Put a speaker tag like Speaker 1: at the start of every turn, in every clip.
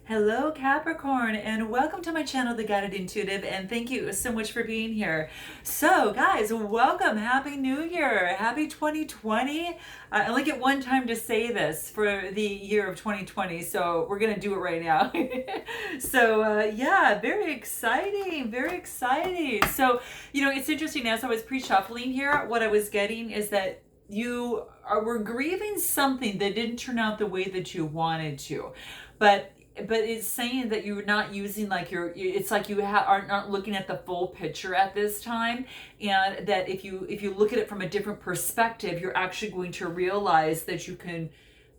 Speaker 1: Hello, Capricorn, and welcome to my channel, The Guided Intuitive, and thank you so much for being here. So, guys, welcome. Happy New Year. Happy 2020. I only get one time to say this for the year of 2020, so we're going to do it right now. Yeah, very exciting. Very exciting. So, it's interesting. As I was pre-shuffling here, what I was getting is that were grieving something that didn't turn out the way that you wanted to, but it's saying that you're not using like it's like you aren't looking at the full picture at this time, and that if you look at it from a different perspective, you're actually going to realize that you can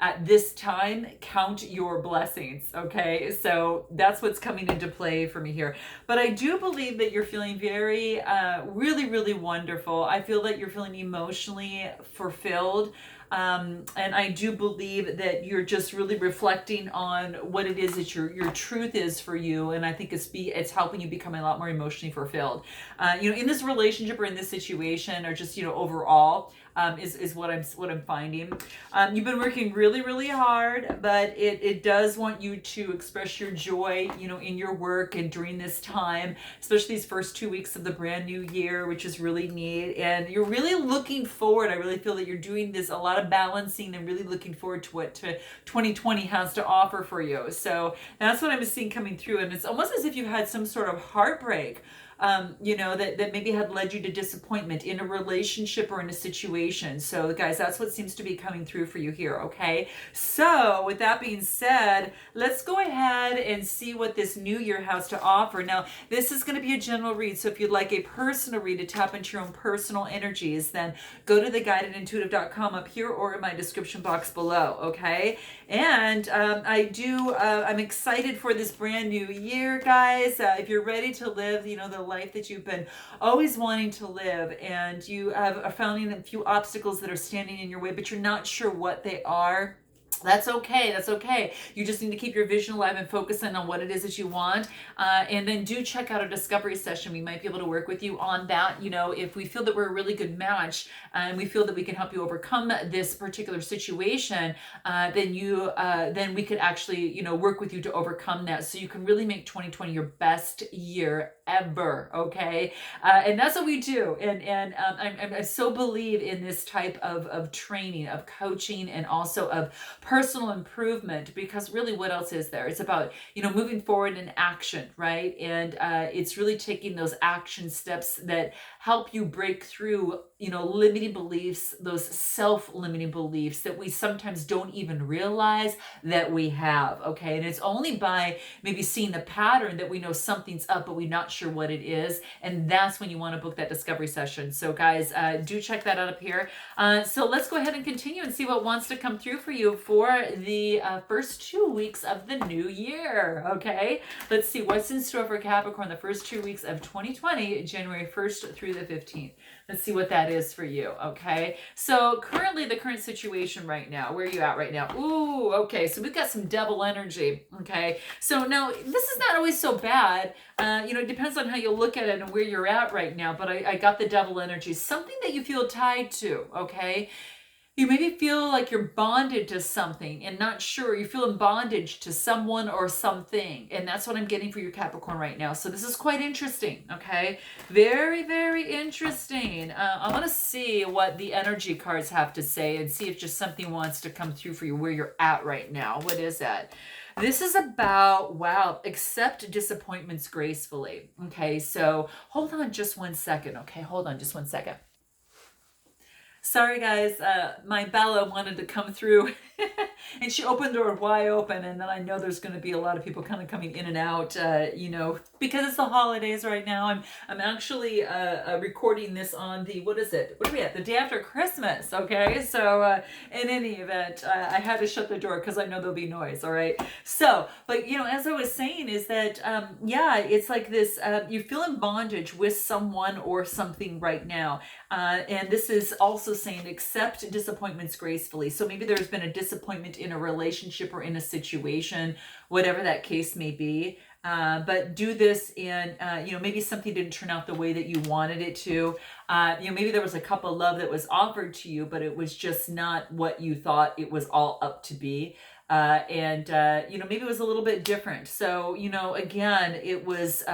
Speaker 1: at this time count your blessings. Okay, so that's what's coming into play for me here. But I do believe that you're feeling very really wonderful. I feel that you're feeling emotionally fulfilled. And I do believe that you're just really reflecting on what it is that your truth is for you, and I think it's helping you become a lot more emotionally fulfilled. In this relationship or in this situation, or just overall, is what I'm finding. You've been working really hard, but it does want you to express your joy, in your work and during this time, especially these first 2 weeks of the brand new year, which is really neat. And you're really looking forward. I really feel that you're doing this a lot of balancing and really looking forward to what 2020 has to offer for you. So that's what I'm seeing coming through, and it's almost as if you had some sort of heartbreak. That maybe had led you to disappointment in a relationship or in a situation. So, guys, that's what seems to be coming through for you here, okay? So, with that being said, let's go ahead and see what this new year has to offer. Now, this is going to be a general read, so if you'd like a personal read to tap into your own personal energies, then go to theguidedintuitive.com up here or in my description box below, okay? And I'm excited for this brand new year, guys. If you're ready to live, the life that you've been always wanting to live, and you are finding a few obstacles that are standing in your way, but you're not sure what they are, that's okay. That's okay. You just need to keep your vision alive and focus in on what it is that you want. And then do check out a discovery session. We might be able to work with you on that. If we feel that we're a really good match and we feel that we can help you overcome this particular situation, then we could actually, work with you to overcome that, so you can really make 2020 your best year ever. Okay. And that's what we do. And I so believe in this type of training, of coaching, and also of personal improvement, because really, what else is there? It's about, moving forward in action, right? And it's really taking those action steps that help you break through, limiting beliefs, those self-limiting beliefs that we sometimes don't even realize that we have. Okay. And it's only by maybe seeing the pattern that we know something's up, but we're not sure what it is. And that's when you want to book that discovery session. So, guys, do check that out up here. So let's go ahead and continue and see what wants to come through for you for the first 2 weeks of the new year. Okay, let's see what's in store for Capricorn the first 2 weeks of 2020, January 1st through the 15th. Let's see what that is for you. Okay, so currently the current situation right now, where are you at right now? Ooh, okay, so we've got some devil energy. Okay, so now this is not always so bad. It depends on how you look at it and where you're at right now, but I got the devil energy, something that you feel tied to. Okay, you maybe feel like you're bonded to something and not sure. You feel in bondage to someone or something. And that's what I'm getting for your Capricorn right now. So this is quite interesting. Okay. Very interesting. I want to see what the energy cards have to say and see if just something wants to come through for you where you're at right now. What is that? This is about, wow, accept disappointments gracefully. Okay. So hold on just 1 second. Okay. Hold on just 1 second. Sorry, guys, my Bella wanted to come through and she opened the door wide open, and then I know there's going to be a lot of people kind of coming in and out, because it's the holidays right now. I'm actually recording this on the, what is it? What are we at? The day after Christmas, okay? So in any event, I had to shut the door because I know there'll be noise, all right? So, but, as I was saying is that, it's like this, you feel in bondage with someone or something right now. And this is also saying accept disappointments gracefully. So maybe there's been a disappointment in a relationship or in a situation, whatever that case may be. But do this in, maybe something didn't turn out the way that you wanted it to. Maybe there was a cup of love that was offered to you, but it was just not what you thought it was all up to be. Maybe it was a little bit different. So, again, it was,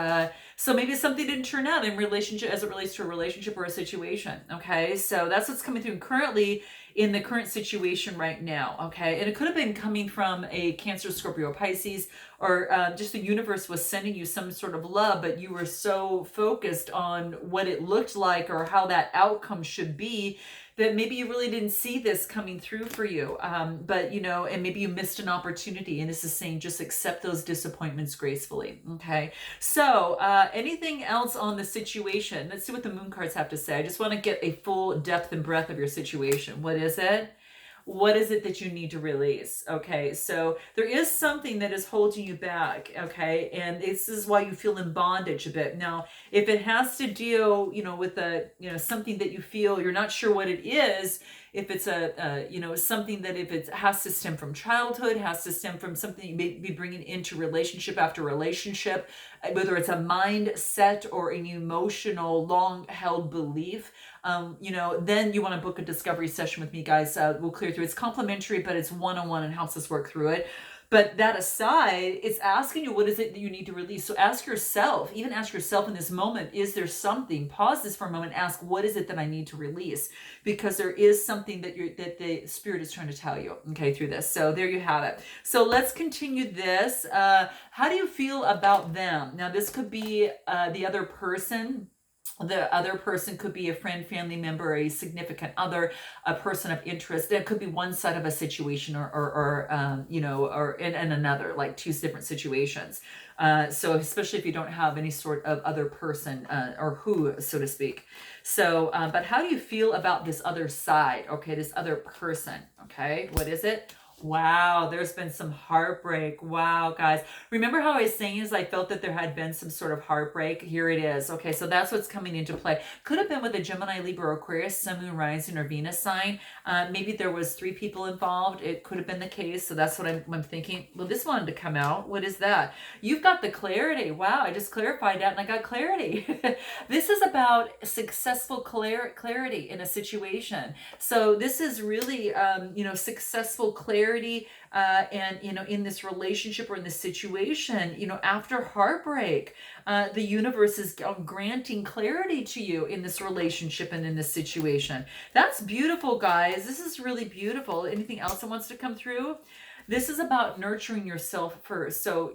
Speaker 1: so maybe something didn't turn out in relationship as it relates to a relationship or a situation. Okay. So that's what's coming through currently in the current situation right now. Okay. And it could have been coming from a Cancer, Scorpio, Pisces, or just the universe was sending you some sort of love, but you were so focused on what it looked like or how that outcome should be that maybe you really didn't see this coming through for you. And maybe you missed an opportunity, and this is saying just accept those disappointments gracefully. Okay. So anything else on the situation? Let's see what the moon cards have to say. I just want to get a full depth and breadth of your situation. What is it? What is it that you need to release? Okay, so there is something that is holding you back. Okay, and this is why you feel in bondage a bit. Now, if it has to deal, with something that you feel you're not sure what it is, if it's something that if it has to stem from childhood, has to stem from something you may be bringing into relationship after relationship, whether it's a mindset or an emotional long-held belief, then you want to book a discovery session with me, guys. We'll clear through. It's complimentary, but it's one-on-one and helps us work through it. But that aside, it's asking you, what is it that you need to release? So ask yourself in this moment, is there something? Pause this for a moment. Ask, what is it that I need to release? Because there is something that the spirit is trying to tell you, okay, through this. So there you have it. So let's continue this. How do you feel about them? Now, this could be the other person. The other person could be a friend, family member, a significant other, a person of interest. It could be one side of a situation or in another, like two different situations. So especially if you don't have any sort of other person or who, so to speak. So, but how do you feel about this other side? Okay, this other person. Okay, what is it? Wow, there's been some heartbreak. Wow, guys. Remember how I was saying is I felt that there had been some sort of heartbreak? Here it is. Okay, so that's what's coming into play. Could have been with a Gemini, Libra, Aquarius, Sun, Moon, Rising, or Venus sign. Maybe there was 3 people involved. It could have been the case. So that's what I'm thinking. Well, this wanted to come out. What is that? You've got the clarity. Wow, I just clarified that and I got clarity. This is about successful clarity in a situation. So this is really, successful clarity and in this relationship or in this situation, after heartbreak, the universe is granting clarity to you in this relationship and in this situation. That's beautiful, guys. This is really beautiful. Anything else that wants to come through? This is about nurturing yourself first. So,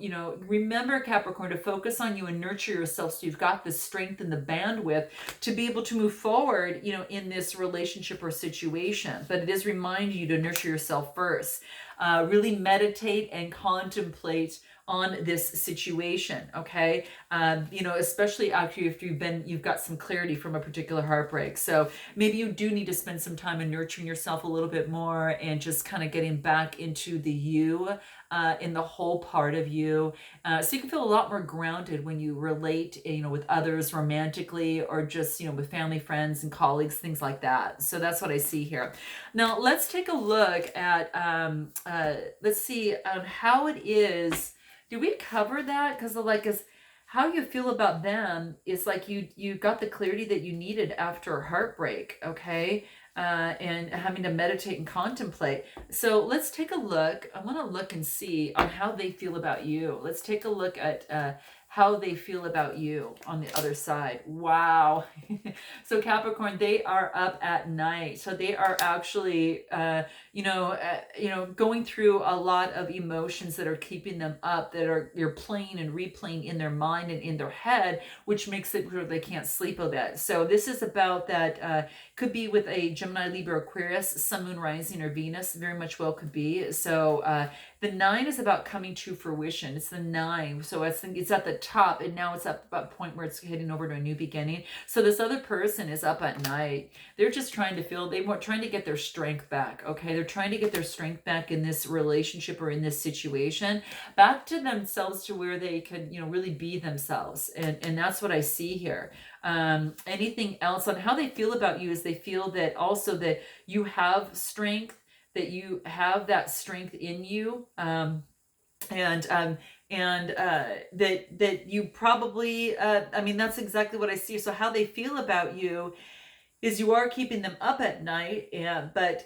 Speaker 1: remember, Capricorn, to focus on you and nurture yourself so you've got the strength and the bandwidth to be able to move forward, in this relationship or situation. But it is reminding you to nurture yourself first. Really meditate and contemplate on this situation, okay? Especially after you've got some clarity from a particular heartbreak. So maybe you do need to spend some time in nurturing yourself a little bit more and just kind of getting back into the you, in the whole part of you. So you can feel a lot more grounded when you relate, with others romantically or just, with family, friends, and colleagues, things like that. So that's what I see here. Now let's take a look at, let's see how it is. Did we cover that? Because how you feel about them is like you got the clarity that you needed after heartbreak, okay? And having to meditate and contemplate. So let's take a look. I want to look and see on how they feel about you. Let's take a look at how they feel about you on the other side. Wow. So Capricorn, they are up at night. So they are actually, going through a lot of emotions that are keeping them up, you're playing and replaying in their mind and in their head, which makes it where they can't sleep a bit. So this is about that, could be with a Gemini, Libra, Aquarius, Sun, Moon, Rising, or Venus, very much well could be. So the 9 is about coming to fruition. It's the 9. So I think it's at the top, and now it's at a point where it's heading over to a new beginning. So this other person is up at night. They're just trying to get their strength back, okay? They're trying to get their strength back in this relationship or in this situation, back to themselves to where they could, really be themselves. And that's what I see here. Anything else on how they feel about you is they feel that also that you have strength, that you have that strength in you, that you probably, that's exactly what I see. So how they feel about you is you are keeping them up at night, and but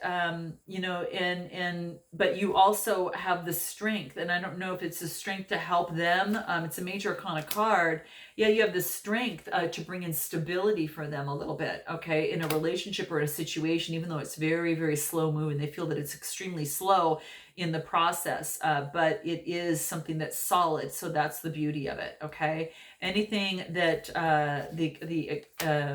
Speaker 1: you know, and but you also have the strength, and I don't know if it's the strength to help them. It's a major arcana card. Yeah, you have the strength to bring in stability for them a little bit, okay, in a relationship or a situation, even though it's very, very slow moving. They feel that it's extremely slow in the process, but it is something that's solid. So that's the beauty of it, okay? Anything that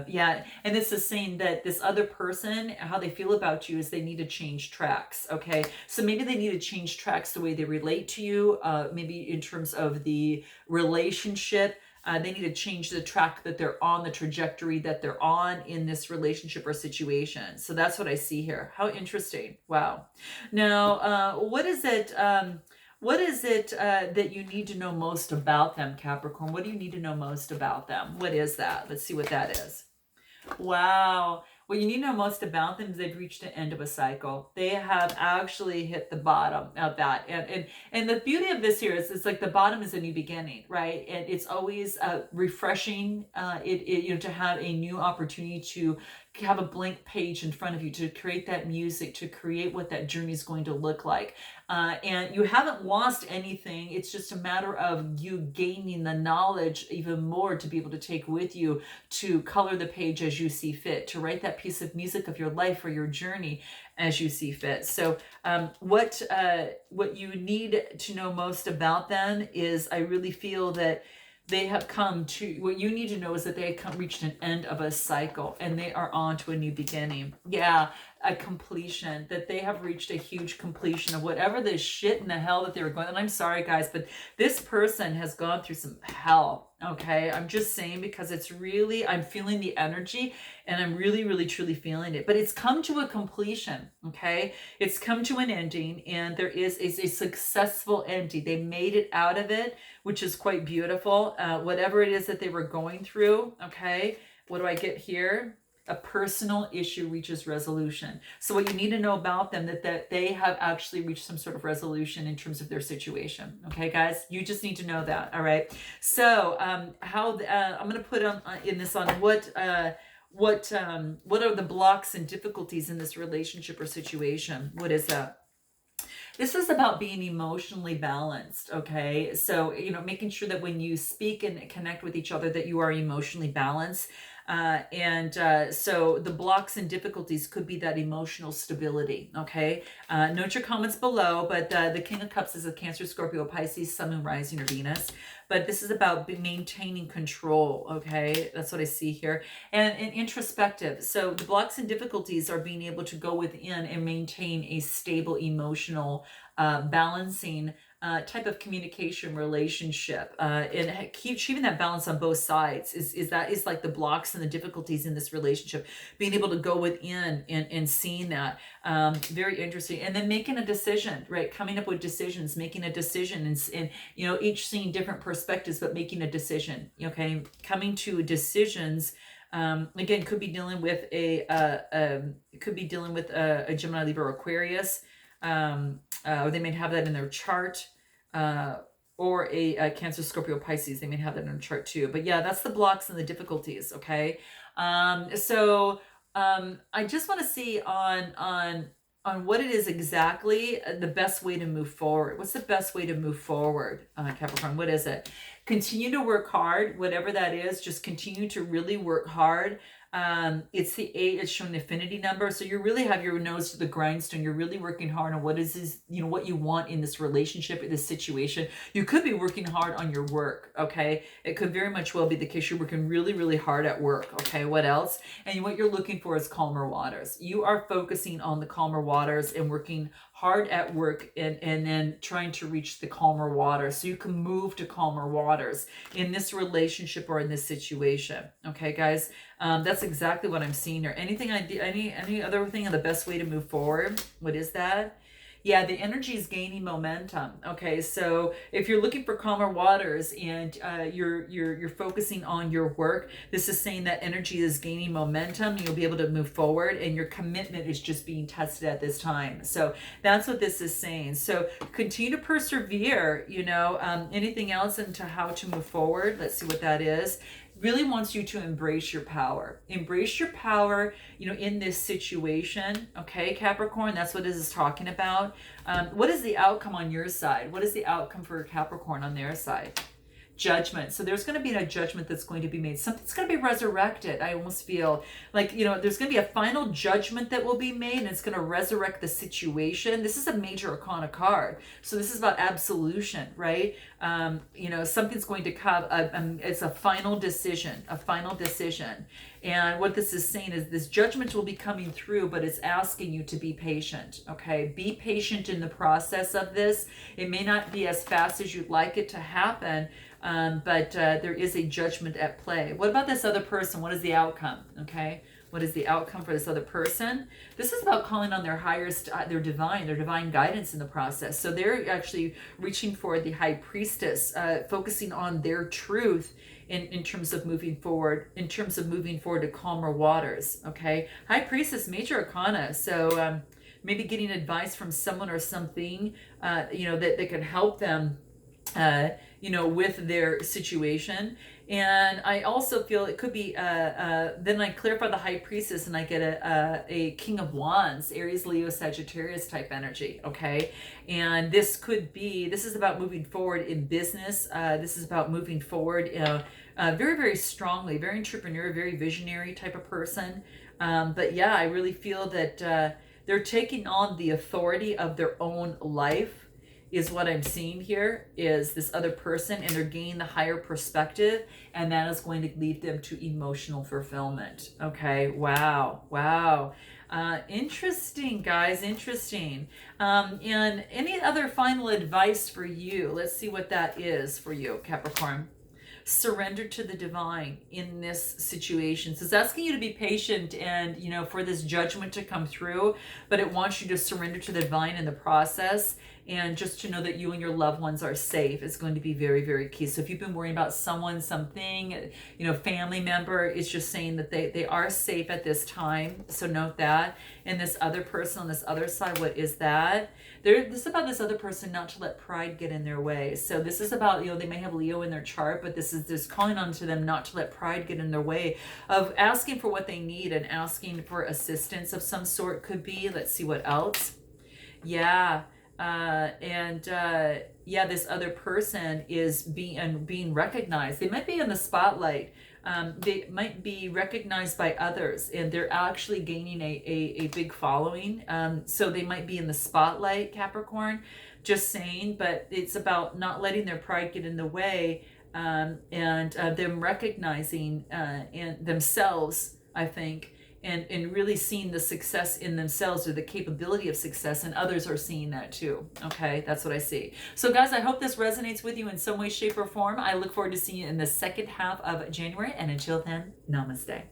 Speaker 1: yeah, and this is saying that this other person, how they feel about you is they need to change tracks, okay? So maybe they need to change tracks the way they relate to you, maybe in terms of the relationship. They need to change the track that they're on, the trajectory that they're on in this relationship or situation. So that's what I see here. How interesting. Wow. Now, what is it? What is it that you need to know most about them, Capricorn? What do you need to know most about them? What is that? Let's see what that is. Wow. What you need to know most about them is they've reached the end of a cycle. They have actually hit the bottom of that. And the beauty of this here is it's like the bottom is a new beginning, right? And it's always refreshing you know, to have a new opportunity to have a blank page in front of you, to create that music, to create what that journey is going to look like. And you haven't lost anything. It's just a matter of you gaining the knowledge even more to be able to take with you, to color the page as you see fit, to write that piece of music of your life or your journey as you see fit. So what you need to know most about them is, I really feel that they have come to, what you need to know is that they have reached an end of a cycle and they are on to a new beginning. Yeah, a completion, that they have reached a huge completion of whatever the shit in the hell that they were going. And I'm sorry, guys, but this person has gone through some hell. Okay, I'm just saying, because it's really, I'm feeling the energy and I'm really, really, truly feeling it. But it's come to a completion, okay? It's come to an ending, and there is a successful ending. They made it out of it, which is quite beautiful. Whatever it is that they were going through, okay? What do I get here? A personal issue reaches resolution. So what you need to know about them, that they have actually reached some sort of resolution in terms of their situation. Okay, guys, you just need to know that. All right. So I'm going to put in this on what are the blocks and difficulties in this relationship or situation. What is that? This is about being emotionally balanced, okay? So, you know, making sure that when you speak and connect with each other, that you are emotionally balanced. So the blocks and difficulties could be that emotional stability, okay? Note your comments below, but the King of Cups is a Cancer, Scorpio, Pisces, Sun, Moon, Rising, or Venus. But this is about maintaining control, okay? That's what I see here. And introspective. So the blocks and difficulties are being able to go within and maintain a stable emotional balancing type of communication relationship, and keep achieving that balance on both sides is like the blocks and the difficulties in this relationship, being able to go within and seeing that. Very interesting. And then making a decision, right? Coming up with decisions, making a decision, and you know, each seeing different perspectives, but making a decision, okay? Coming to decisions. Again, could be dealing with a Gemini, Libra, or Aquarius. Or they may have that in their chart, or a Cancer, Scorpio, Pisces. They may have that in their chart too. But yeah, that's the blocks and the difficulties. Okay. I just want to see on what it is exactly the best way to move forward. What's the best way to move forward, Capricorn? What is it? Continue to work hard, whatever that is. Just continue to really work hard. It's the 8, it's showing the affinity number. So you really have your nose to the grindstone. You're really working hard on what you want in this relationship, in this situation. You could be working hard on your work. Okay. It could very much well be the case. You're working really, really hard at work. Okay. What else? And what you're looking for is calmer waters. You are focusing on the calmer waters and working hard at work, and then trying to reach the calmer waters so you can move to calmer waters in this relationship or in this situation. Okay, guys, that's exactly what I'm seeing here. Any other thing on the best way to move forward? What is that? Yeah, the energy is gaining momentum. Okay, so if you're looking for calmer waters and you're focusing on your work, this is saying that energy is gaining momentum. You'll be able to move forward, and your commitment is just being tested at this time. So that's what this is saying. So continue to persevere. You know, anything else into how to move forward? Let's see what that is. really wants you to embrace your power. Embrace your power, in this situation. Okay, Capricorn, that's what this is talking about. What is the outcome on your side? What is the outcome for Capricorn on their side? Judgment. So there's going to be a judgment that's going to be made. Something's going to be resurrected. I almost feel like, there's going to be a final judgment that will be made, and it's going to resurrect the situation. This is a major arcana card. So this is about absolution, right? Something's going to come. It's a final decision, And what this is saying is this judgment will be coming through, but it's asking you to be patient, okay? Be patient in the process of this. It may not be as fast as you'd like it to happen, but there is a judgment at play. What about this other person? What is the outcome? Okay, what is the outcome for this other person? This is about calling on their highest, their divine guidance in the process. So they're actually reaching for the High Priestess, focusing on their truth in terms of moving forward, to calmer waters. Okay, High Priestess, major arcana. So maybe getting advice from someone or something, that can help them. With their situation. And I also feel it could be, then I clarify the High Priestess and I get a King of Wands, Aries, Leo, Sagittarius type energy, okay? And this is about moving forward in business. This is about moving forward very, very strongly, very entrepreneur, very visionary type of person. But yeah, I really feel that they're taking on the authority of their own life, is what I'm seeing here, is this other person, and they're gaining the higher perspective, and that is going to lead them to emotional fulfillment. Okay, wow. Interesting, guys, interesting. And any other final advice for you? Let's see what that is for you, Capricorn. Surrender to the divine in this situation. So it's asking you to be patient and, for this judgment to come through, but it wants you to surrender to the divine in the process, and just to know that you and your loved ones are safe is going to be very, very key. So if you've been worrying about someone, something, family member, it's just saying that they are safe at this time. So note that. And this other person on this other side, what is that? This is about this other person not to let pride get in their way. So this is about, they may have Leo in their chart, but this is just calling on to them not to let pride get in their way of asking for what they need and asking for assistance of some sort. Could be, let's see what else. Yeah. This other person is being recognized. They might be in the spotlight. They might be recognized by others, and they're actually gaining a big following. So they might be in the spotlight, Capricorn, just saying, but it's about not letting their pride get in the way, and them recognizing and themselves, I think, and really seeing the success in themselves, or the capability of success, and others are seeing that too. Okay, that's what I see. So guys, I hope this resonates with you in some way, shape, or form. I look forward to seeing you in the second half of January, and until then, namaste.